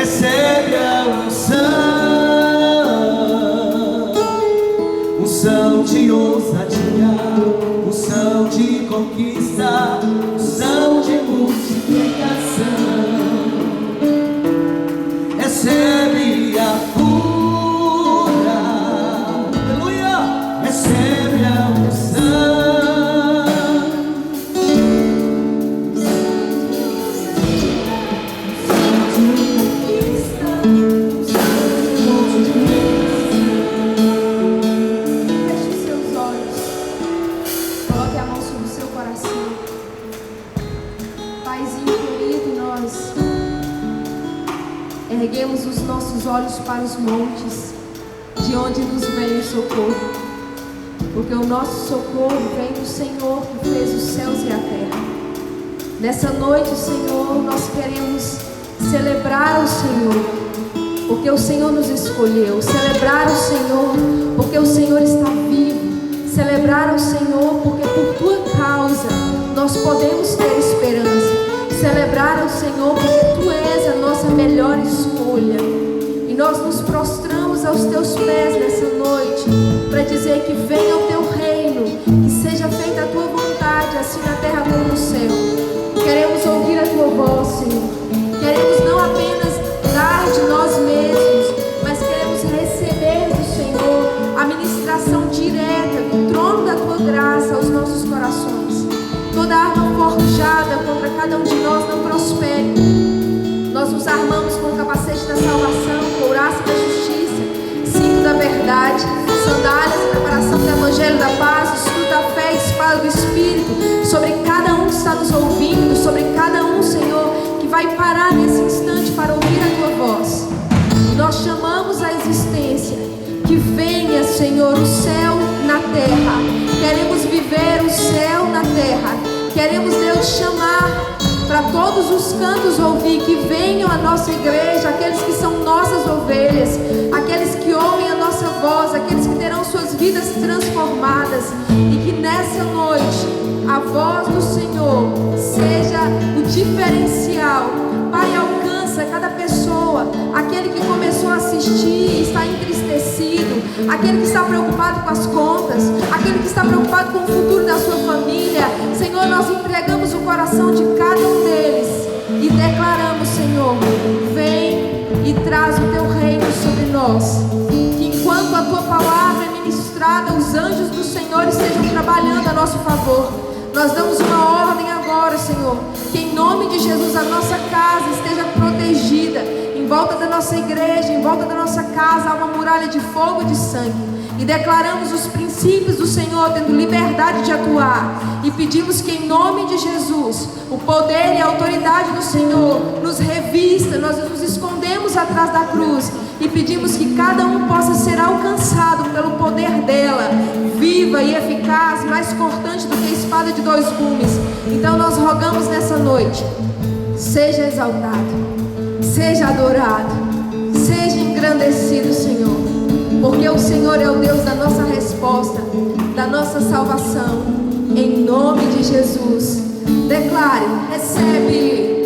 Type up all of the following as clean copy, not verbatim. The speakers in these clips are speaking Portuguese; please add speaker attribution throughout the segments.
Speaker 1: recebe a unção de ousadia, unção de conquista, unção de multiplicação. Recebe a cura, aleluia, recebe a unção.
Speaker 2: Erguemos os nossos olhos para os montes, de onde nos vem o socorro, porque o nosso socorro vem do Senhor que fez os céus e a terra. Nessa noite, Senhor, nós queremos celebrar o Senhor, porque o Senhor nos escolheu, celebrar o Senhor, porque o Senhor está vivo, celebrar o Senhor, porque por tua causa nós podemos ter esperança, celebrar o Senhor, porque tu és a nossa melhor escolha. E nós nos prostramos aos teus pés nessa noite para dizer que venha o teu reino, que seja feita a tua vontade, assim na terra como no céu. Queremos ouvir a tua voz, Senhor. Queremos não apenas dar de nós mesmos, mas queremos receber do Senhor a ministração direta do trono da tua graça aos nossos corações. Toda arma forjada contra cada um de nós não prospere. Nós nos armamos com o capacete da salvação, couraça da justiça, cinto da verdade, sandálias e preparação do evangelho da paz, escudo da fé e espada do Espírito, sobre cada um que está nos ouvindo, sobre cada um, Senhor, que vai parar nesse instante para ouvir a tua voz. Nós chamamos a existência, que venha, Senhor, o céu na terra. Queremos viver o céu na terra. Queremos, Deus, chamar para todos os cantos ouvir, que venham à nossa igreja, aqueles que são nossas ovelhas, aqueles que ouvem a nossa voz, aqueles que terão suas vidas transformadas, e que nessa noite a voz do Senhor seja o diferencial. Pai, alcança cada pessoa, aquele que começou a assistir e está entristecido, aquele que está preocupado com as contas, aquele que está preocupado com o futuro da sua família. Senhor, nós entregamos o coração de cada um deles e declaramos, Senhor, vem e traz o teu reino sobre nós, que enquanto a tua palavra é ministrada, os anjos do Senhor estejam trabalhando a nosso favor. Nós damos uma ordem agora, Senhor, que em nome de Jesus a nossa casa esteja protegida, em volta da nossa igreja, em volta da nossa casa há uma muralha de fogo e de sangue. E declaramos os princípios do Senhor tendo liberdade de atuar. E pedimos que em nome de Jesus, o poder e a autoridade do Senhor nos revista. Nós nos escondemos atrás da cruz e pedimos que cada um possa ser alcançado pelo poder dela, viva e eficaz, mais cortante do que a espada de dois gumes. Então nós rogamos nessa noite, seja exaltado, seja adorado, seja engrandecido, Senhor, porque o Senhor é o Deus da nossa resposta, da nossa salvação. Em nome de Jesus, declare, recebe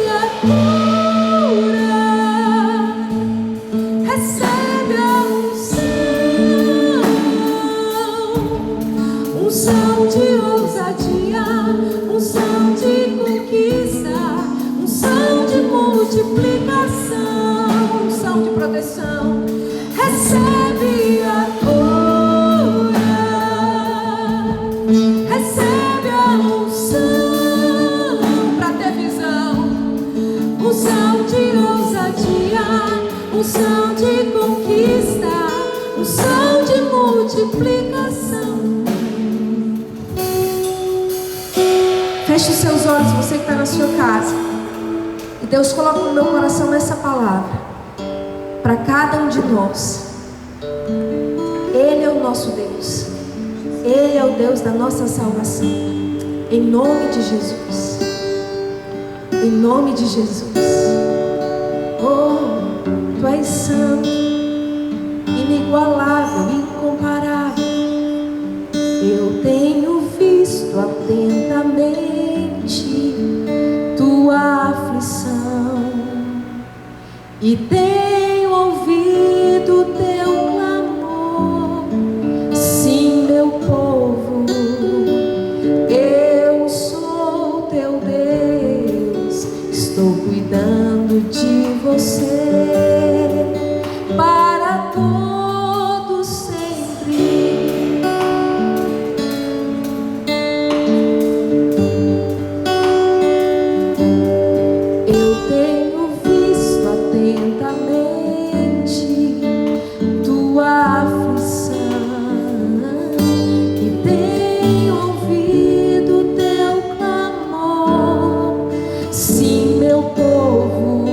Speaker 2: a cura, recebe a unção de ousadia, unção de conquista, unção de multiplicação, unção de proteção. Recebe a cura, recebe a unção para ter visão, unção de ousadia, unção de conquista, unção de multiplicação. Feche os seus olhos, você que está na sua casa. E Deus coloca no meu coração essa palavra para cada um de nós. Ele é o nosso Deus. Ele é o Deus da nossa salvação. Em nome de Jesus. Em nome de Jesus. Oh, tu és santo, inigualável, incomparável. Eu tenho visto atentamente tua aflição. e tenho ouvido teu clamor. Sim, meu povo, eu sou teu Deus, estou cuidando de você para todo sempre. Eu tenho visto atentamente tua aflição e tenho ouvido teu clamor. Sim, meu povo,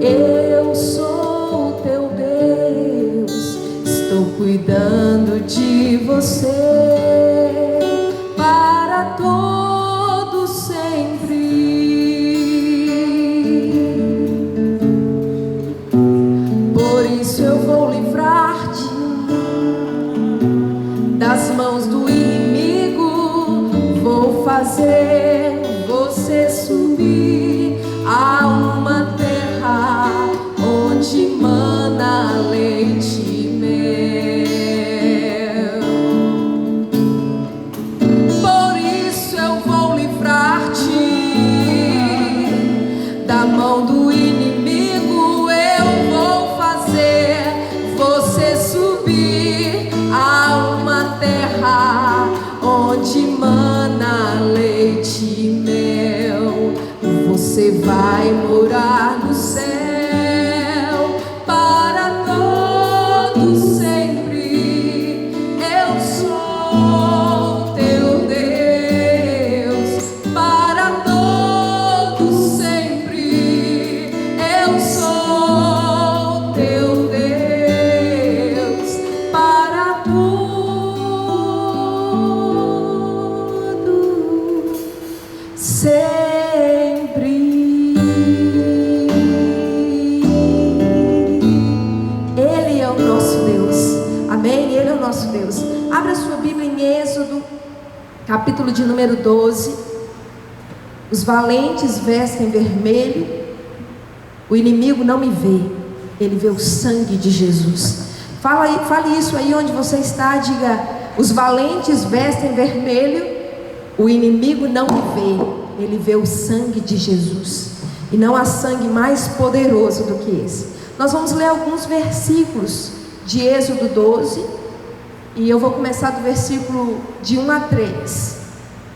Speaker 2: eu sou teu Deus, estou cuidando de você para todo sempre. Por isso eu vou livrar-te das mãos do inimigo, vou fazer você subir a uma terra onde mana leite e mel. Por isso eu vou livrar-te da mão do inimigo, eu vou fazer você subir a uma terra onde mana leite e mel. Você vai morar no céu para todo sempre. Eu sou teu Deus para todo sempre. Eu sou teu Deus para todo sempre. Ele é o nosso Deus. Amém? Ele é o nosso Deus. Abra sua Bíblia em Êxodo, capítulo de número 12. Os valentes vestem vermelho. O inimigo não me vê, ele vê o sangue de Jesus. Fale isso aí onde você está. Diga: os valentes vestem vermelho. O inimigo não me vê, ele vê o sangue de Jesus. E não há sangue mais poderoso do que esse. Nós vamos ler alguns versículos de Êxodo 12. E eu vou começar do versículo de 1 a 3.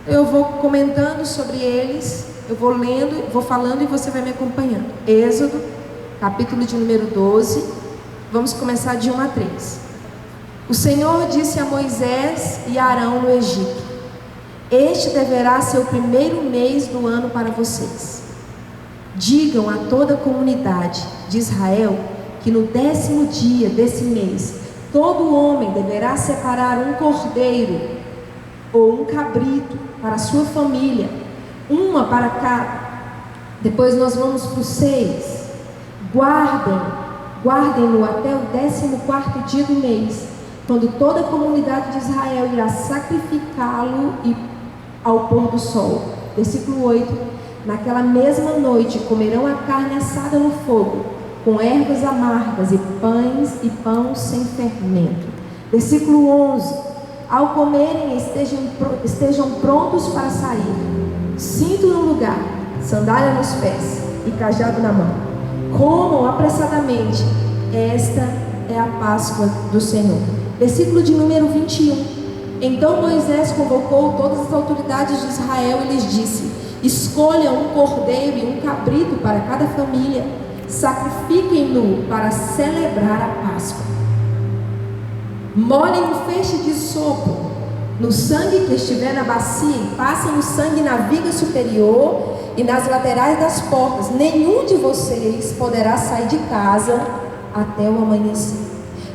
Speaker 2: Eu vou comentando sobre eles. Eu vou lendo, vou falando e você vai me acompanhando. Êxodo, capítulo de número 12. Vamos começar de 1 a 3. O Senhor disse a Moisés e a Arão no Egito: este deverá ser o primeiro mês do ano para vocês. Digam a toda a comunidade de Israel que no 10º dia desse mês, todo homem deverá separar um cordeiro ou um cabrito para a sua família, uma para cada. Depois nós vamos para o 6. Guardem-no até o 14º dia do mês, quando toda a comunidade de Israel irá sacrificá-lo ao pôr do sol. Versículo 8. Naquela mesma noite comerão a carne assada no fogo, com ervas amargas e pão sem fermento. Versículo 11. Ao comerem estejam prontos para sair, cinto no lugar, sandália nos pés e cajado na mão. Comam apressadamente, esta é a Páscoa do Senhor. Versículo de número 21. Então Moisés convocou todas as autoridades de Israel e lhes disse: escolham um cordeiro e um cabrito para cada família, sacrifiquem-no para celebrar a Páscoa. Molhem um feixe de sopo no sangue que estiver na bacia e passem o sangue na viga superior e nas laterais das portas. Nenhum de vocês poderá sair de casa até o amanhecer.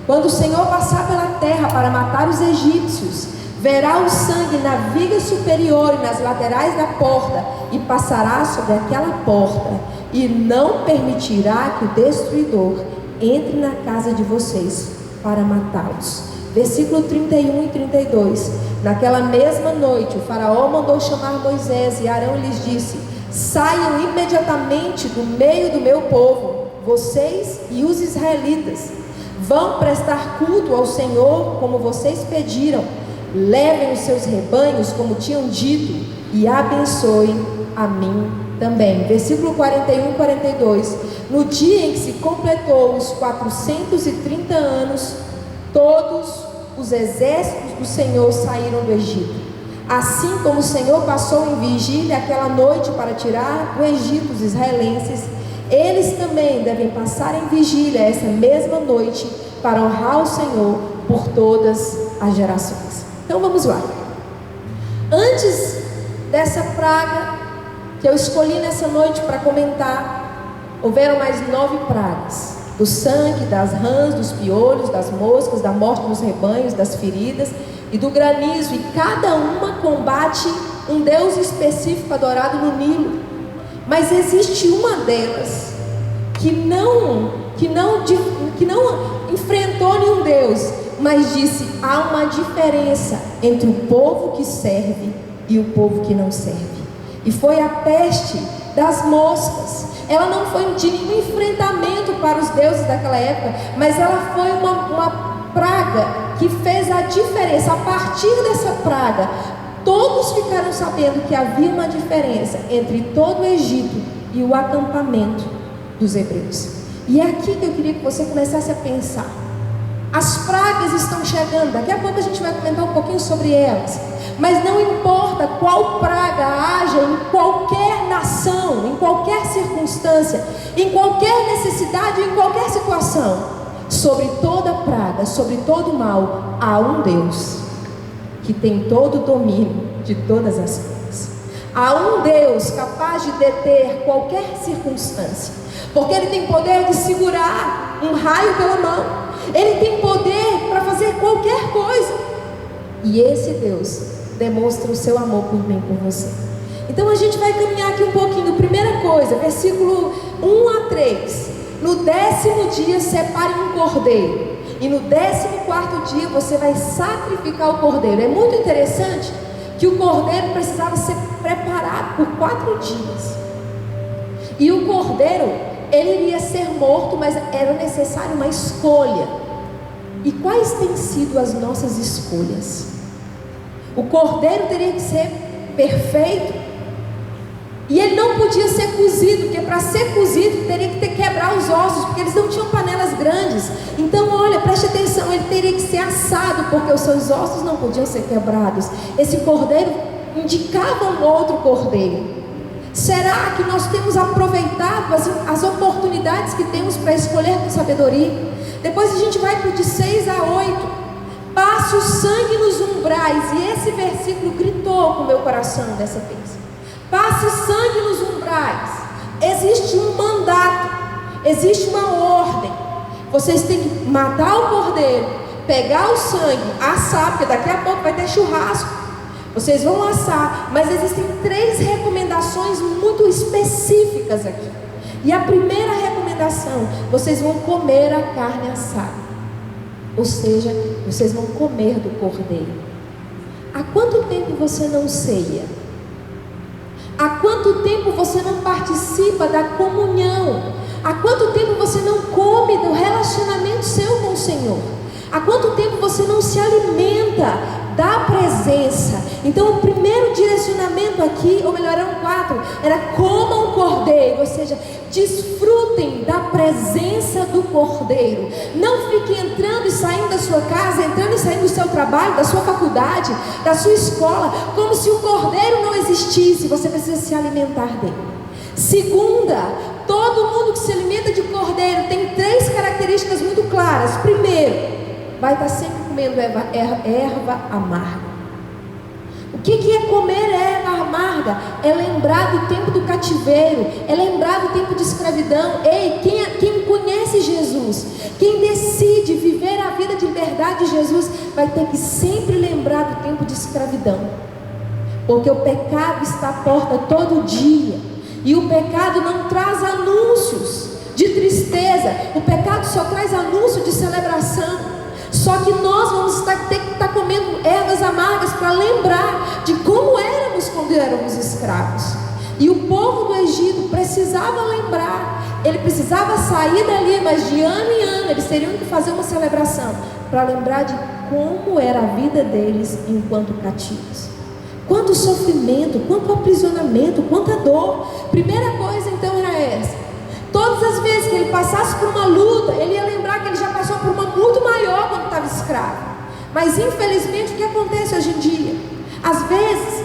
Speaker 2: Quando o Senhor passar pela terra para matar os egípcios, verá o sangue na viga superior e nas laterais da porta, e passará sobre aquela porta, e não permitirá que o destruidor entre na casa de vocês para matá-los. Versículo 31 e 32. Naquela mesma noite, o faraó mandou chamar Moisés e Arão e lhes disse: saiam imediatamente do meio do meu povo, vocês e os israelitas vão prestar culto ao Senhor como vocês pediram. Levem os seus rebanhos como tinham dito e abençoem a mim também. Versículo 41 e 42. No dia em que se completou os 430 anos, todos os exércitos do Senhor saíram do Egito. Assim como o Senhor passou em vigília aquela noite para tirar do Egito os israelenses, eles também devem passar em vigília essa mesma noite para honrar o Senhor por todas as gerações. Então vamos lá. Antes dessa praga que eu escolhi nessa noite para comentar, houveram mais 9 pragas: do sangue, das rãs, dos piolhos, das moscas, da morte dos rebanhos, das feridas e do granizo, e cada uma combate um deus específico adorado no Nilo. Mas existe uma delas que não enfrentou nenhum deus, mas disse: há uma diferença entre o povo que serve e o povo que não serve. E foi a peste das moscas. Ela não foi de nenhum enfrentamento para os deuses daquela época, mas ela foi uma praga que fez a diferença. A partir dessa praga, todos ficaram sabendo que havia uma diferença entre todo o Egito e o acampamento dos hebreus. E é aqui que eu queria que você começasse a pensar. As pragas estão chegando, daqui a pouco a gente vai comentar um pouquinho sobre elas. Mas não importa qual praga haja em qualquer nação, em qualquer circunstância, em qualquer necessidade, em qualquer situação, sobre toda praga, sobre todo mal, há um Deus que tem todo o domínio de todas as coisas. Há um Deus capaz de deter qualquer circunstância, porque Ele tem poder de segurar um raio pela mão, Ele tem poder para fazer qualquer coisa. E esse Deus demonstra o seu amor por mim, por você. Então a gente vai caminhar aqui um pouquinho. Primeira coisa, versículo 1 a 3. No 10º dia separe um cordeiro, e no 14º dia você vai sacrificar o cordeiro. É muito interessante que o cordeiro precisava ser preparado por 4 dias. E o cordeiro, ele iria ser morto, mas era necessário uma escolha. E quais têm sido as nossas escolhas? O cordeiro teria que ser perfeito, e ele não podia ser cozido, porque para ser cozido teria que quebrar os ossos, porque eles não tinham panelas grandes. Então olha, preste atenção, ele teria que ser assado, porque os seus ossos não podiam ser quebrados. Esse cordeiro indicava um outro cordeiro. Será que nós temos aproveitado as oportunidades que temos para escolher com sabedoria? Depois a gente vai para o de 6 a 8. Passe o sangue nos umbrais. E esse versículo gritou com o meu coração dessa vez. Passe sangue nos umbrais. Existe um mandato, existe uma ordem. Vocês têm que matar o cordeiro, pegar o sangue, assar, porque daqui a pouco vai ter churrasco. Vocês vão assar, mas existem 3 recomendações muito específicas aqui. E a primeira recomendação: vocês vão comer a carne assada. Ou seja, vocês vão comer do cordeiro. Há quanto tempo você não ceia? Há quanto tempo você não participa da comunhão? Há quanto tempo você não come do relacionamento seu com o Senhor? Há quanto tempo você não se alimenta da presença? Então o primeiro direcionamento aqui, ou melhor, eram 4, era: comam o cordeiro, ou seja, desfrutem da presença do cordeiro. Não fiquem entrando e saindo da sua casa, entrando e saindo do seu trabalho, da sua faculdade, da sua escola, como se o cordeiro não existisse. Você precisa se alimentar dele. Segunda, todo mundo que se alimenta de cordeiro tem 3 características muito claras. Primeiro, vai estar sempre comendo erva amarga. O que é comer erva amarga? É lembrar do tempo do cativeiro, é lembrar do tempo de escravidão. Ei, quem conhece Jesus, quem decide viver a vida de liberdade de Jesus, vai ter que sempre lembrar do tempo de escravidão, porque o pecado está à porta todo dia, e o pecado não traz anúncios de tristeza, o pecado só traz anúncio de celebração. Só que nós vamos ter que estar comendo ervas amargas para lembrar de como éramos quando éramos escravos. E o povo do Egito precisava lembrar, ele precisava sair dali, mas de ano em ano eles teriam que fazer uma celebração para lembrar de como era a vida deles enquanto cativos. Quanto sofrimento, quanto aprisionamento, quanta dor. Primeira coisa então era essa: todas as vezes que ele passasse por uma luta, ele ia lembrar que ele já passou por uma muito maior quando estava escravo. Mas infelizmente o que acontece hoje em dia? Às vezes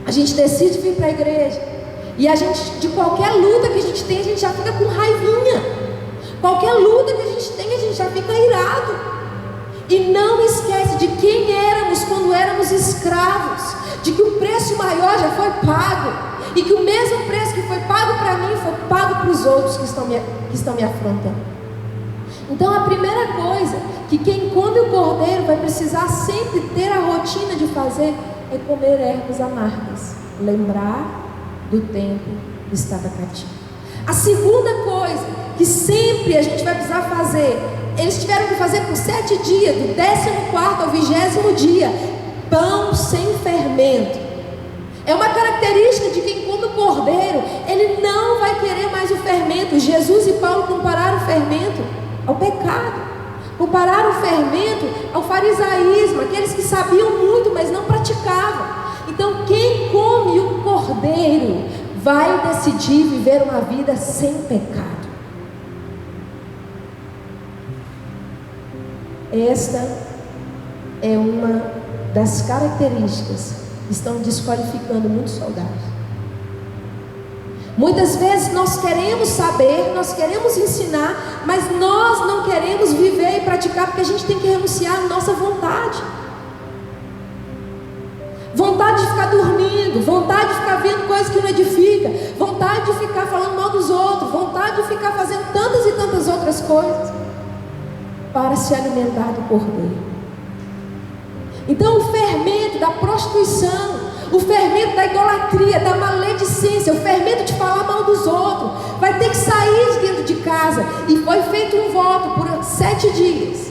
Speaker 2: a gente decide vir para a igreja e a gente, de qualquer luta que a gente tem, a gente já fica com raivinha. Qualquer luta que a gente tem, a gente já fica irado. E não esquece de quem éramos quando éramos escravos, de que o preço maior já foi pago, e que o mesmo preço que foi pago para mim foi pago para os outros que estão me afrontando. Então a primeira coisa que quem come o cordeiro vai precisar sempre ter a rotina de fazer é comer ervas amargas, lembrar do tempo que estava cativo. A segunda coisa que sempre a gente vai precisar fazer, eles tiveram que fazer por 7 dias, do 14º ao 20º dia, pão sem fermento. É uma característica de quem come o cordeiro, ele não vai querer mais o fermento. Jesus e Paulo compararam o fermento ao pecado, compararam o fermento ao farisaísmo, aqueles que sabiam muito, mas não praticavam. Então quem come o cordeiro vai decidir viver uma vida sem pecado. Esta é uma das características que estão desqualificando muitos soldados. Muitas vezes nós queremos saber, nós queremos ensinar, mas nós não queremos viver e praticar, porque a gente tem que renunciar à nossa vontade. Vontade de ficar dormindo, vontade de ficar vendo coisas que não edificam, vontade de ficar falando mal dos outros, vontade de ficar fazendo tantas e tantas outras coisas para se alimentar do cordeiro. Então o fermento da prostituição, o fermento da idolatria, da maledicência, o fermento de falar mal dos outros, vai ter que sair de dentro de casa. E foi feito um voto por 7 dias.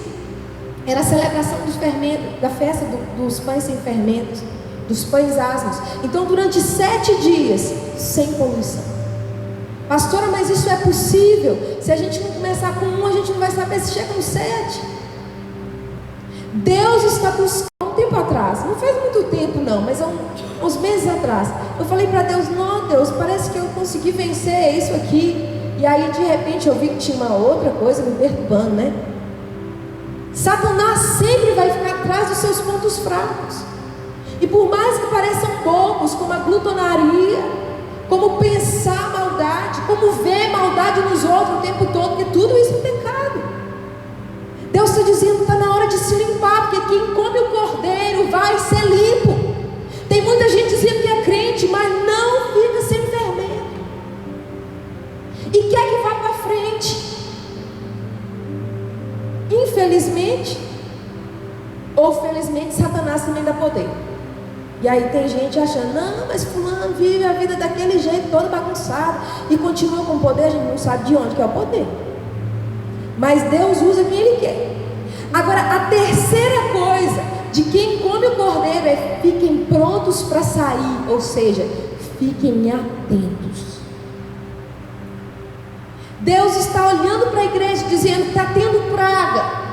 Speaker 2: Era a celebração dos fermentos, da festa dos pães sem fermentos, dos pães asmos. Então durante 7 dias, sem poluição. Pastora, mas isso é possível? Se a gente não começar com 1, a gente não vai saber se chega no 7. Deus está buscando. Um tempo atrás, não faz muito tempo não, mas há uns meses atrás, eu falei para Deus: não, Deus, parece que eu consegui vencer isso aqui. E aí de repente eu vi que tinha uma outra coisa me perturbando, né? Satanás sempre vai ficar atrás dos seus pontos fracos. E por mais que pareçam poucos, como a glutonaria, como pensar maldade, como ver maldade nos outros o tempo todo, porque tudo isso é pecado. Deus está dizendo: está na hora de se limpar, porque quem come o cordeiro vai ser limpo. Tem muita gente dizendo que é crente, mas não fica sem fermento, e quer que vá para frente. Infelizmente ou felizmente, Satanás também dá poder. E aí tem gente achando: não, mas fulano vive a vida daquele jeito, todo bagunçado, e continua com poder. A gente não sabe de onde que é o poder, mas Deus usa quem Ele quer. Agora, a terceira coisa de quem come o cordeiro é: fiquem prontos para sair, ou seja, fiquem atentos. Deus está olhando para a igreja dizendo: está tendo praga.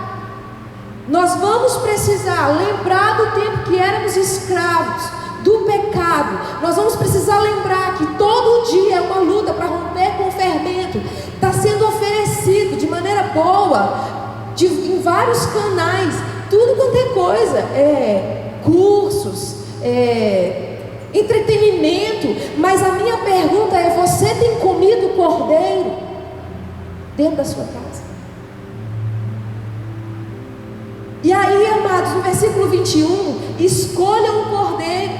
Speaker 2: Nós vamos precisar lembrar do tempo que éramos escravos, do pecado. Nós vamos precisar lembrar que todo dia é uma luta para romper com o fermento. Está sendo oferecido de maneira boa, em vários canais, tudo quanto é coisa, cursos, entretenimento. Mas a minha pergunta é: você tem comido o cordeiro dentro da sua casa? E aí, amados, no versículo 21, escolham o cordeiro.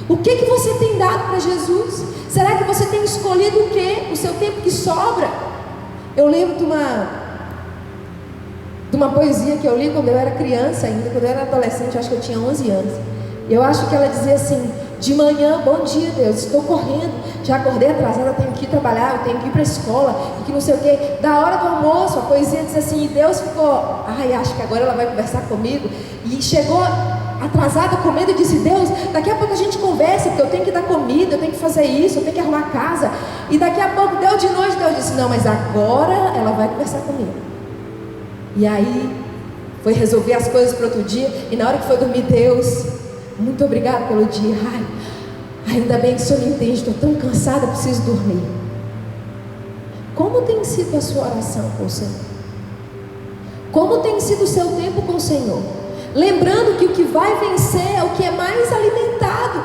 Speaker 2: O que você tem dado para Jesus? Será que você tem escolhido o quê? O seu tempo que sobra? Eu lembro de uma poesia que eu li quando eu era criança ainda, quando eu era adolescente, eu acho que eu tinha 11 anos. Eu acho que ela dizia assim: de manhã, bom dia Deus, estou correndo, já acordei atrasada, tenho que ir trabalhar, eu tenho que ir para a escola, e que não sei o que. Da hora do almoço, a poesia diz assim, e Deus ficou: ai, acho que agora ela vai conversar comigo. E chegou atrasada comendo e disse: Deus, daqui a pouco a gente conversa, porque eu tenho que dar comida, eu tenho que fazer isso, eu tenho que arrumar a casa. E daqui a pouco deu de noite, Deus disse: não, mas agora ela vai conversar comigo. E aí foi resolver as coisas para outro dia. E na hora que foi dormir, Deus, muito obrigado pelo dia. Ai, ainda bem que o Senhor me entende, estou tão cansada, preciso dormir. Como tem sido a sua oração com o Senhor? Como tem sido o seu tempo com o Senhor? Lembrando que o que vai vencer é o que é mais alimentado.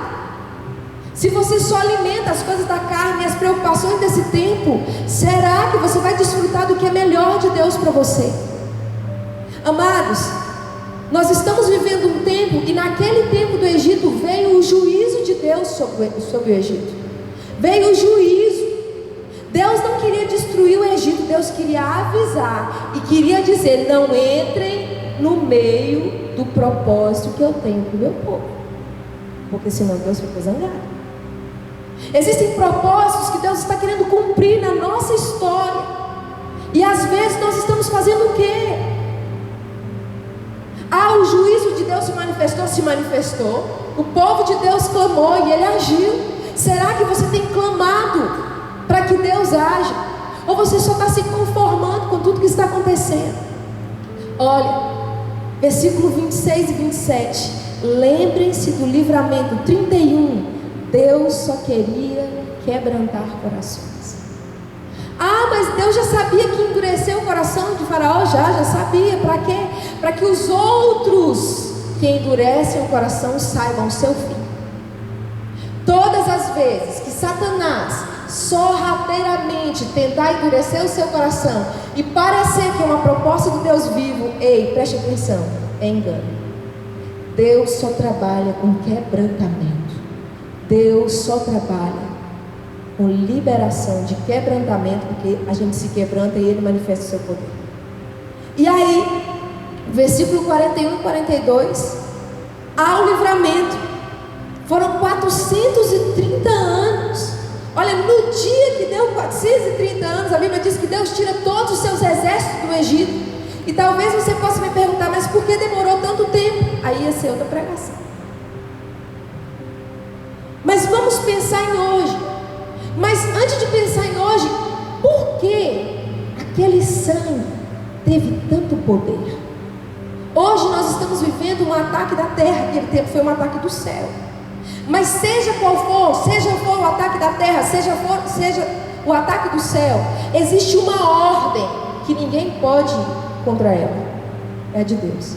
Speaker 2: Se você só alimenta as coisas da carne e as preocupações desse tempo, será que você vai desfrutar do que é melhor de Deus para você? Amados, nós estamos vivendo um tempo, e naquele tempo do Egito veio o juízo de Deus sobre o Egito. Veio o juízo. Deus não queria destruir o Egito, Deus queria avisar e queria dizer: não entrem no meio do propósito que eu tenho para o meu povo, porque senão Deus ficou zangado. Existem propósitos que Deus está querendo cumprir na nossa história, e às vezes nós estamos fazendo o quê? O juízo de Deus se manifestou, o povo de Deus clamou e ele agiu. Será que você tem clamado para que Deus age? Ou você só está se conformando com tudo que está acontecendo? Olha, versículo 26 e 27. Lembrem-se do livramento 31. Deus só queria quebrantar corações. Mas Deus já sabia que endureceu o coração de Faraó. Já sabia. Para quê? Para que os outros que endurecem o coração saibam o seu fim. Todas as vezes que Satanás sorrateiramente tentar endurecer o seu coração e parecer que é uma proposta do Deus vivo, ei, preste atenção, é engano. Deus só trabalha com quebrantamento. Deus só trabalha com liberação de quebrantamento, porque a gente se quebranta e Ele manifesta o seu poder. E aí, versículo 41 e 42, há o livramento. Foram 430 anos. Olha, no dia que deu 430 anos, a Bíblia diz que Deus tira todos os seus exércitos do Egito. E talvez você possa me perguntar: mas por que demorou tanto tempo? Aí ia ser outra pregação. Mas vamos pensar em hoje. Mas antes de pensar em hoje, por que aquele sangue teve tanto poder? Hoje nós estamos vivendo um ataque da terra. Aquele tempo foi um ataque do céu. Mas seja qual for, seja for o ataque da terra, seja o ataque do céu, existe uma ordem que ninguém pode ir contra ela. É a de Deus.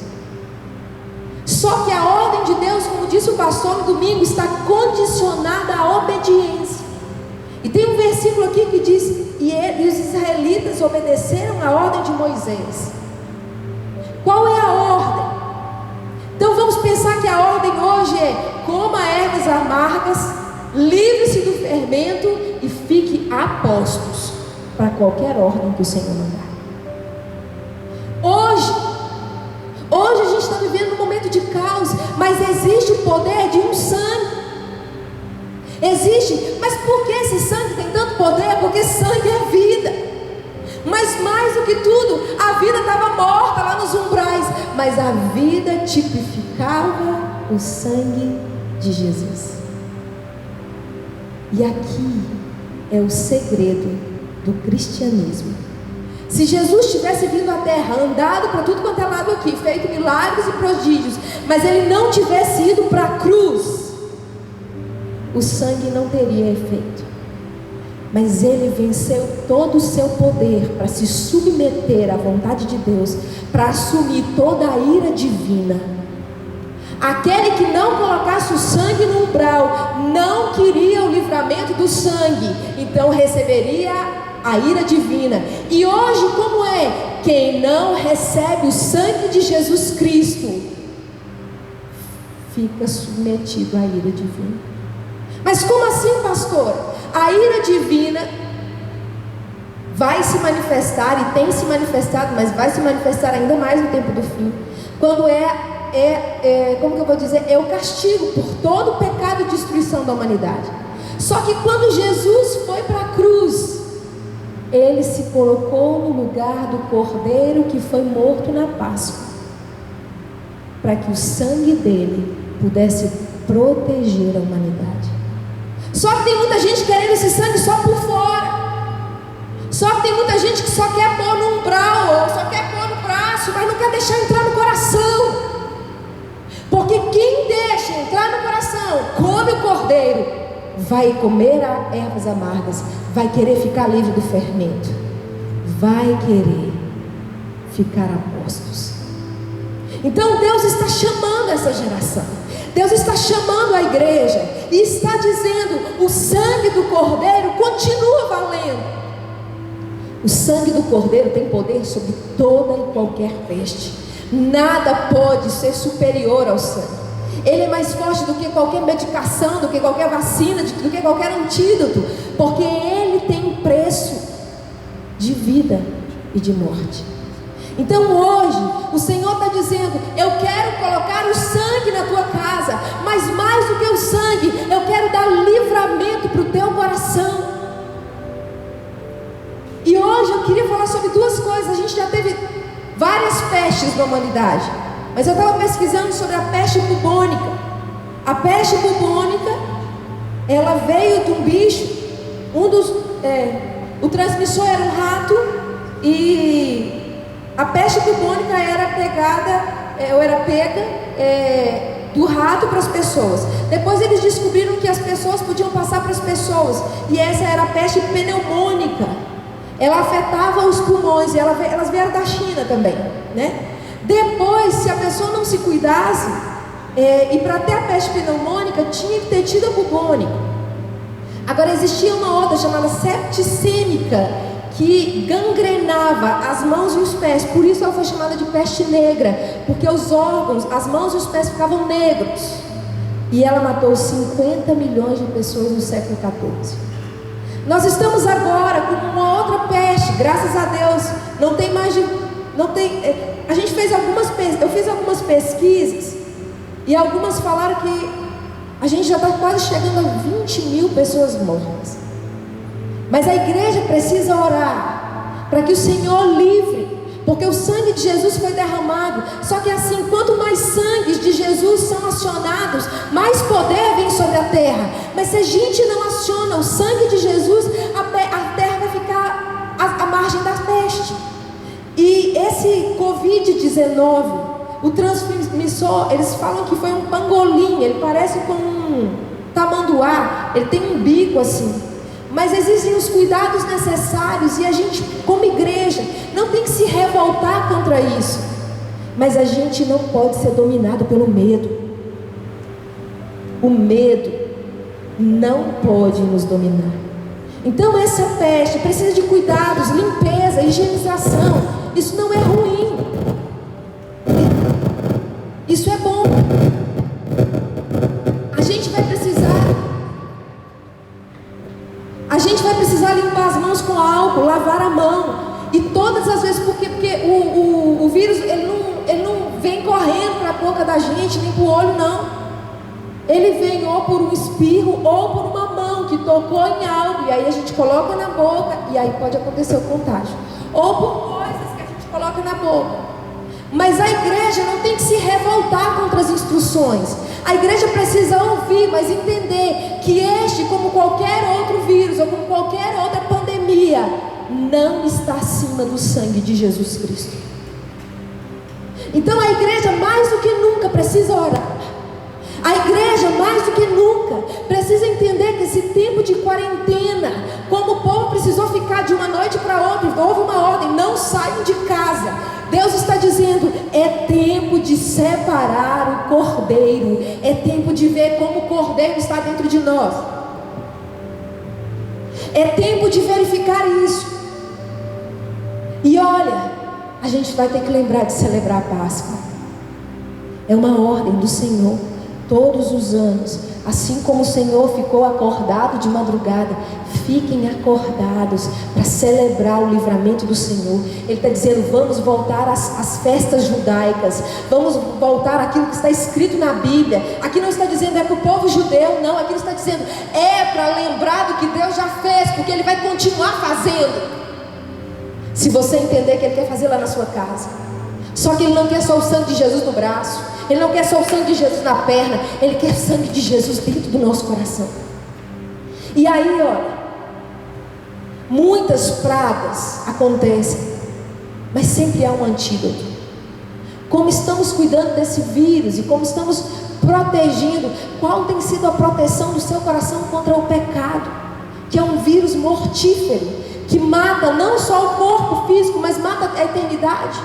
Speaker 2: Só que a ordem de Deus, como disse o pastor no domingo, está condicionada à obediência. E tem um versículo aqui que diz: e os israelitas obedeceram a ordem de Moisés. Qual é a ordem? Então vamos pensar que a ordem hoje é: coma ervas amargas, livre-se do fermento e fique a postos para qualquer ordem que o Senhor mandar. Hoje a gente está vivendo um momento de caos, mas existe o poder de um sangue. Existe, mas por que esse sangue tem tanto poder? Porque sangue é vida. Mas mais do que tudo, a vida estava morta lá nos umbrais, mas a vida tipificava o sangue de Jesus. E aqui é o segredo do cristianismo. Se Jesus tivesse vindo à terra, andado para tudo quanto é lado aqui, feito milagres e prodígios, mas ele não tivesse ido para a cruz, o sangue não teria efeito. Mas ele venceu todo o seu poder para se submeter à vontade de Deus, para assumir toda a ira divina. Aquele que não colocasse o sangue no umbral não queria o livramento do sangue, então receberia a ira divina. E hoje, como é? Quem não recebe o sangue de Jesus Cristo fica submetido à ira divina. Mas como assim, pastor? A ira divina vai se manifestar, e tem se manifestado, mas vai se manifestar ainda mais no tempo do fim, quando como que eu vou dizer? É o castigo por todo o pecado e destruição da humanidade. Só que quando Jesus foi para a cruz, ele se colocou no lugar do cordeiro que foi morto na Páscoa. para que o sangue dele pudesse proteger a humanidade. Só que tem muita gente querendo esse sangue só por fora. Só que tem muita gente que só quer pôr no umbral, ou só quer pôr no braço, mas não quer deixar entrar no coração. Porque quem deixa entrar no coração, come o cordeiro, vai comer ervas amargas, vai querer ficar livre do fermento, vai querer ficar a postos. Então Deus está chamando essa geração, Deus está chamando a igreja e está dizendo: o sangue do cordeiro continua valendo. O sangue do cordeiro tem poder sobre toda e qualquer peste. Nada pode ser superior ao sangue. Ele é mais forte do que qualquer medicação, do que qualquer vacina, do que qualquer antídoto, porque ele tem um preço de vida e de morte. Então hoje o Senhor está dizendo: eu quero colocar o sangue na tua casa, mas mais do que o sangue, eu quero dar livramento para o teu coração. E hoje eu queria falar sobre duas coisas. A gente já teve várias pestes na humanidade, mas eu estava pesquisando sobre a peste bubônica. A peste bubônica, ela veio de um bicho, o transmissor era um rato, e a peste bubônica era pega do rato para as pessoas. Depois eles descobriram que as pessoas podiam passar para as pessoas, e essa era a peste pneumônica. Ela afetava os pulmões, e elas vieram da China também, né? Depois, se a pessoa não se cuidasse, e para ter a peste pneumônica, tinha que ter tido a bubônica. Agora existia uma outra chamada septicêmica, que gangrenava as mãos e os pés. Por isso ela foi chamada de peste negra, porque os órgãos, as mãos e os pés ficavam negros. E ela matou 50 milhões de pessoas no século XIV. Nós estamos agora com uma outra peste, graças a Deus. A gente fez eu fiz algumas pesquisas, e algumas falaram que a gente já está quase chegando a 20 mil pessoas mortas. Mas a igreja precisa orar para que o Senhor livre, porque o sangue de Jesus foi derramado. Só que assim, quanto mais sangues de Jesus são acionados, mais poder vem sobre a terra. Mas se a gente não aciona o sangue de Jesus, a terra vai ficar à margem da peste. E esse Covid-19, o transmissor, eles falam que foi um pangolim. Ele parece com um tamanduá, ele tem um bico assim. Mas existem os cuidados necessários, e a gente, como igreja, não tem que se revoltar contra isso. Mas a gente não pode ser dominado pelo medo. O medo não pode nos dominar. Então essa peste precisa de cuidados, limpeza, higienização. Isso não é ruim, isso é bom. A gente vai precisar limpar as mãos com álcool, lavar a mão. E todas as vezes, porque o vírus ele não vem correndo para a boca da gente, nem para o olho, não. Ele vem ou por um espirro, ou por uma mão que tocou em algo, e aí a gente coloca na boca, e aí pode acontecer o contágio. Ou por coisas que a gente coloca na boca. Mas a igreja não tem que se revoltar contra as instruções. A igreja precisa ouvir, mas entender que este, como qualquer outro vírus, ou como qualquer outra pandemia, não está acima do sangue de Jesus Cristo. Então a igreja mais do que nunca precisa orar. A igreja mais do que nunca precisa entender que esse tempo de quarentena, como o povo precisou ficar de uma noite para outra, houve uma ordem: não saiam de casa. Deus está dizendo: é tempo de separar o cordeiro, é tempo de ver como o cordeiro está dentro de nós, é tempo de verificar isso. E olha, a gente vai ter que lembrar de celebrar a Páscoa. É uma ordem do Senhor. Todos os anos, assim como o Senhor ficou acordado de madrugada, fiquem acordados para celebrar o livramento do Senhor. Ele está dizendo: vamos voltar às festas judaicas, vamos voltar àquilo que está escrito na Bíblia. Aqui não está dizendo é para o povo judeu, não. Aqui está dizendo é para lembrar do que Deus já fez, porque Ele vai continuar fazendo, se você entender que Ele quer fazer lá na sua casa. Só que Ele não quer só o sangue de Jesus no braço, Ele não quer só o sangue de Jesus na perna, Ele quer o sangue de Jesus dentro do nosso coração. E aí, olha, muitas pragas acontecem, mas sempre há um antídoto. Como estamos cuidando desse vírus e como estamos protegendo, qual tem sido a proteção do seu coração contra o pecado, que é um vírus mortífero, que mata não só o corpo físico, mas mata a eternidade.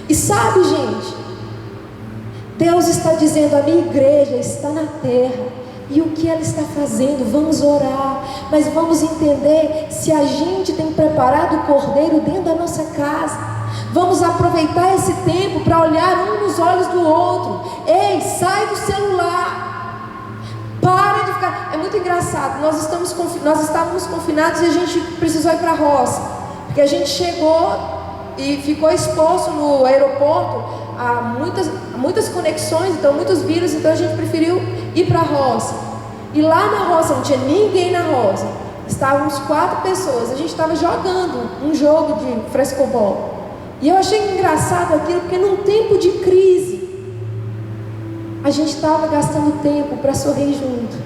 Speaker 2: E sabe, gente, Deus está dizendo: a minha igreja está na terra, e o que ela está fazendo? Vamos orar, mas vamos entender se a gente tem preparado o cordeiro dentro da nossa casa. Vamos aproveitar esse tempo para olhar um nos olhos do outro. Ei, sai do celular, para de ficar. É muito engraçado, nós estávamos confinados e a gente precisou ir para a roça, porque a gente chegou e ficou exposto no aeroporto a muitas conexões, então muitos vírus, então a gente preferiu ir para a roça. E lá na roça não tinha ninguém na roça, estávamos 4 pessoas, a gente estava jogando um jogo de frescobol. E eu achei engraçado aquilo, porque num tempo de crise a gente estava gastando tempo para sorrir junto,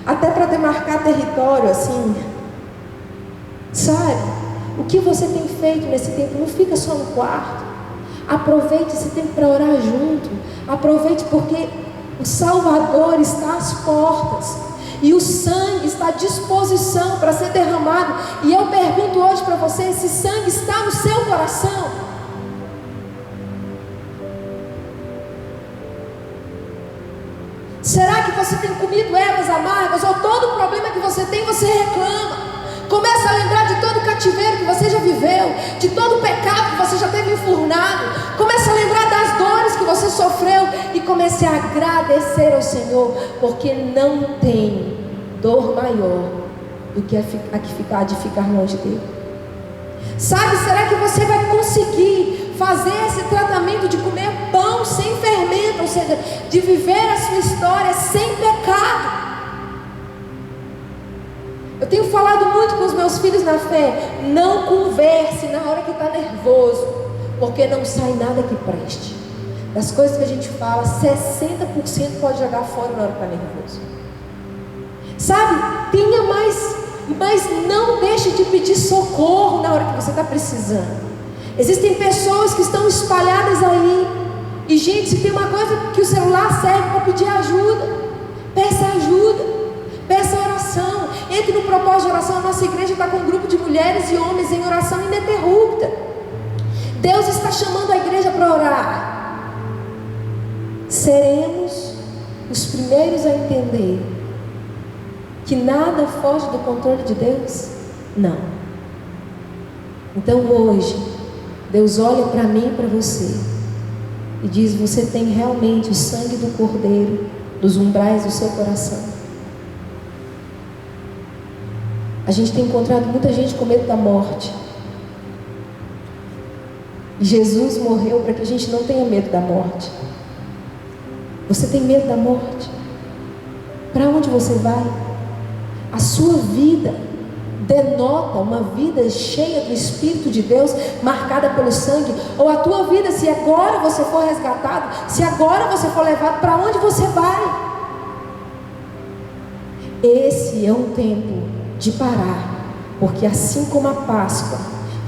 Speaker 2: até para demarcar território, assim, sabe? O que você tem feito nesse tempo? Não fica só no quarto. Aproveite esse tempo para orar junto. Aproveite, porque o Salvador está às portas e o sangue está à disposição para ser derramado. E eu pergunto hoje para você: esse sangue está no seu coração? Será que você tem comido ervas amargas? Ou todo problema que você tem, você reclama? Começa a lembrar de todo o cativeiro que você já viveu, de todo o pecado que você já teve enfurnado. Começa a lembrar das dores que você sofreu e comece a agradecer ao Senhor, porque não tem dor maior do que a de ficar longe dele. Sabe, será que você vai conseguir fazer esse tratamento de comer pão sem fermento, ou seja, de viver a sua história sem pecado? Eu tenho falado muito com os meus filhos na fé: não converse na hora que está nervoso, porque não sai nada que preste. Das coisas que a gente fala, 60% pode jogar fora na hora que está nervoso. Sabe, tenha mais, mas não deixe de pedir socorro na hora que você está precisando. Existem pessoas que estão espalhadas aí, e gente, se tem uma coisa que o celular serve para pedir ajuda, peça ajuda, peça oração. Entre no propósito de oração. A nossa igreja está com um grupo de mulheres e homens em oração ininterrupta. Deus está chamando a igreja para orar. Seremos os primeiros a entender que nada foge do controle de Deus? Não. Então hoje, Deus olha para mim e para você e diz: você tem realmente o sangue do Cordeiro nos umbrais do seu coração. A gente tem encontrado muita gente com medo da morte. E Jesus morreu para que a gente não tenha medo da morte. Você tem medo da morte? Para onde você vai? A sua vida denota uma vida cheia do Espírito de Deus, marcada pelo sangue? Ou a tua vida, se agora você for resgatado, se agora você for levado, para onde você vai? Esse é um tempo de parar, porque assim como a Páscoa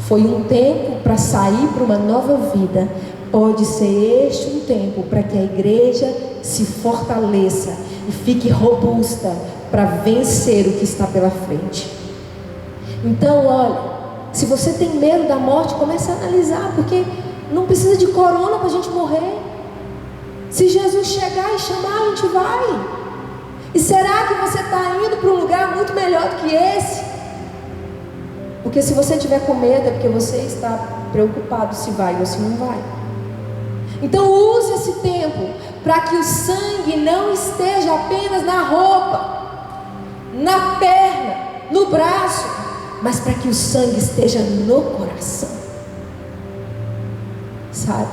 Speaker 2: foi um tempo para sair para uma nova vida, pode ser este um tempo para que a igreja se fortaleça e fique robusta para vencer o que está pela frente. Então, olha, se você tem medo da morte, comece a analisar, porque não precisa de corona para a gente morrer. Se Jesus chegar e chamar, a gente vai. E será que você está indo para um lugar muito melhor do que esse? Porque se você tiver com medo, é porque você está preocupado se vai ou se não vai. Então use esse tempo para que o sangue não esteja apenas na roupa, na perna, no braço, mas para que o sangue esteja no coração. Sabe?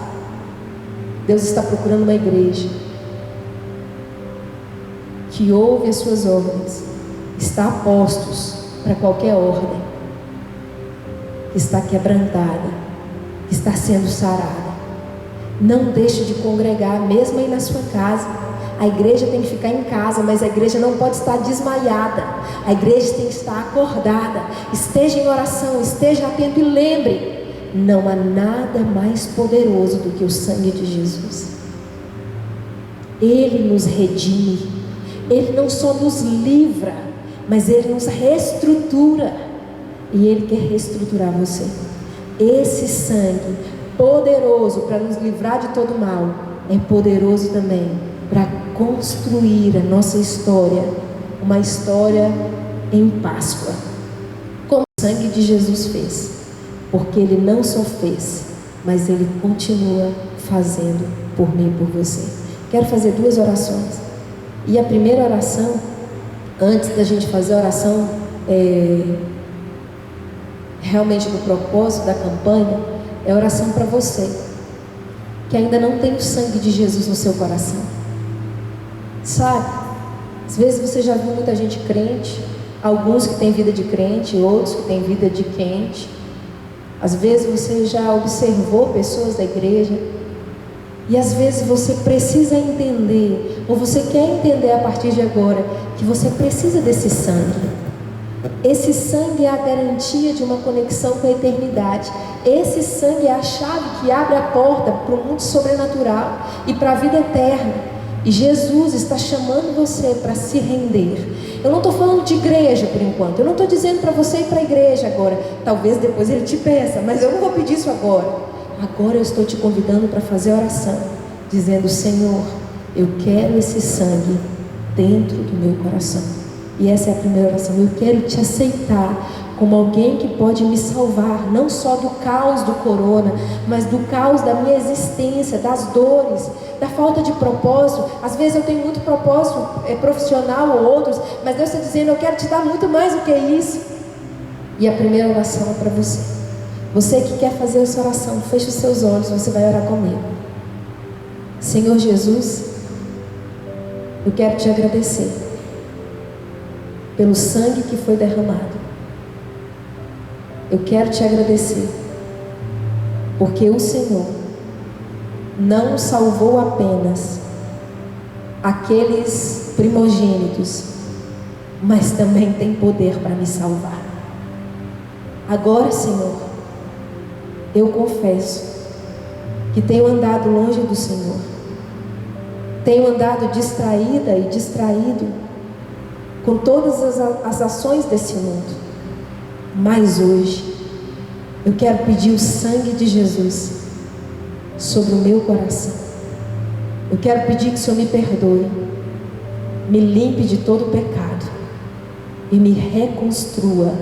Speaker 2: Deus está procurando uma igreja que ouve as suas ordens, está a postos para qualquer ordem, que está quebrantada, que está sendo sarada, Não deixe de congregar, mesmo aí na sua casa. A igreja tem que ficar em casa, mas a igreja não pode estar desmaiada. A igreja tem que estar acordada. Esteja em oração, esteja atento e lembre: não há nada mais poderoso do que o sangue de Jesus. Ele nos redime. Ele não só nos livra, mas Ele nos reestrutura. E Ele quer reestruturar você. Esse sangue poderoso para nos livrar de todo mal é poderoso também para construir a nossa história, uma história em Páscoa, como o sangue de Jesus fez. Porque Ele não só fez, mas Ele continua fazendo por mim e por você. Quero fazer 2 orações. E a primeira oração, antes da gente fazer a oração realmente do propósito da campanha, é oração para você que ainda não tem o sangue de Jesus no seu coração. Sabe, às vezes você já viu muita gente crente, alguns que têm vida de crente, outros que têm vida de quente. Às vezes você já observou pessoas da igreja, e às vezes você precisa entender, ou você quer entender a partir de agora, que você precisa desse sangue. Esse sangue é a garantia de uma conexão com a eternidade. Esse sangue é a chave que abre a porta para o mundo sobrenatural e para a vida eterna. E Jesus está chamando você para se render. Eu não estou falando de igreja por enquanto. Eu não estou dizendo para você ir para a igreja agora. Talvez depois Ele te peça, mas eu não vou pedir isso agora. Agora eu estou te convidando para fazer oração, dizendo: Senhor, eu quero esse sangue dentro do meu coração. E essa é a primeira oração. Eu quero te aceitar como alguém que pode me salvar, não só do caos do corona, mas do caos da minha existência, das dores, da falta de propósito. Às vezes eu tenho muito propósito profissional ou outros, mas Deus está dizendo: eu quero te dar muito mais do que isso. E a primeira oração é para você. Você que quer fazer essa oração, feche os seus olhos, você vai orar comigo. Senhor Jesus, eu quero te agradecer pelo sangue que foi derramado. Eu quero te agradecer porque o Senhor não salvou apenas aqueles primogênitos, mas também tem poder para me salvar. Agora, Senhor, eu confesso que tenho andado longe do Senhor, tenho andado distraída e distraído com todas as ações desse mundo. Mas hoje eu quero pedir o sangue de Jesus sobre o meu coração. Eu quero pedir que o Senhor me perdoe, me limpe de todo pecado e me reconstrua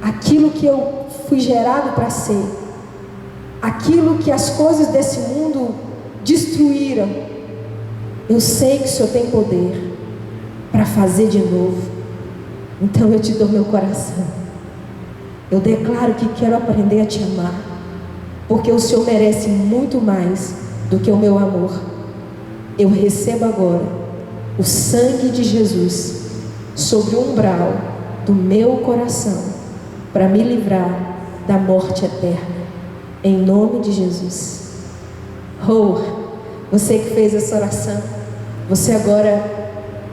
Speaker 2: aquilo que eu fui gerado para ser, aquilo que as coisas desse mundo destruíram. Eu sei que o Senhor tem poder para fazer de novo. Então eu te dou meu coração. Eu declaro que quero aprender a te amar, porque o Senhor merece muito mais do que o meu amor. Eu recebo agora o sangue de Jesus sobre o umbral do meu coração, para me livrar da morte eterna, em nome de Jesus. Oh, você que fez essa oração, você agora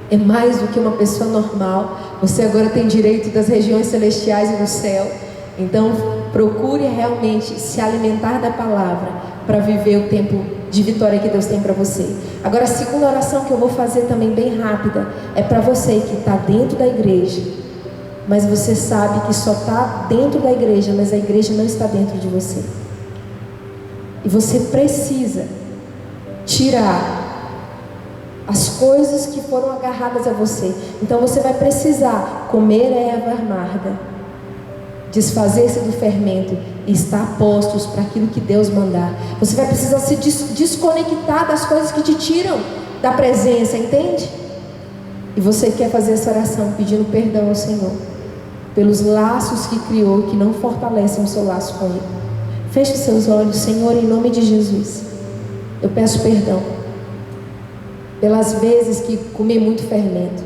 Speaker 2: é mais do que uma pessoa normal. Você agora tem direito das regiões celestiais e do céu. Então procure realmente se alimentar da palavra para viver o tempo de vitória que Deus tem para você. Agora a segunda oração que eu vou fazer também bem rápida é para você que está dentro da igreja, mas você sabe que só está dentro da igreja, mas a igreja não está dentro de você. E você precisa tirar as coisas que foram agarradas a você. Então você vai precisar comer a erva amarga, desfazer-se do fermento e estar postos para aquilo que Deus mandar. Você vai precisar se desconectar das coisas que te tiram da presença, entende? E você quer fazer essa oração pedindo perdão ao Senhor pelos laços que criou que não fortalecem o seu laço com Ele. Feche os seus olhos. Senhor, em nome de Jesus, eu peço perdão pelas vezes que comi muito fermento,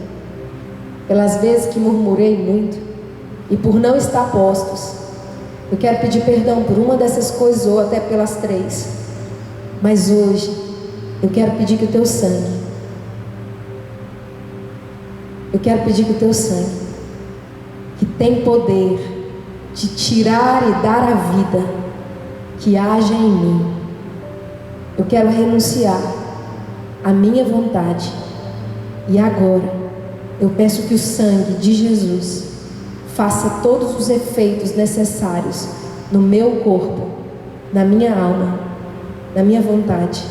Speaker 2: pelas vezes que murmurei muito e por não estar postos. Eu quero pedir perdão por uma dessas coisas ou até pelas 3. Mas hoje eu quero pedir que o teu sangue, que tem poder de tirar e dar a vida, que haja em mim. Eu quero renunciar à minha vontade. E agora eu peço que o sangue de Jesus faça todos os efeitos necessários no meu corpo, na minha alma, na minha vontade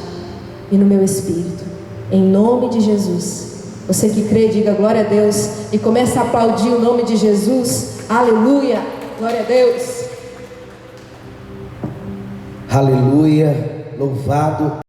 Speaker 2: e no meu espírito. Em nome de Jesus. Você que crê, diga glória a Deus e começa a aplaudir o nome de Jesus. Aleluia, glória a Deus.
Speaker 1: Aleluia, louvado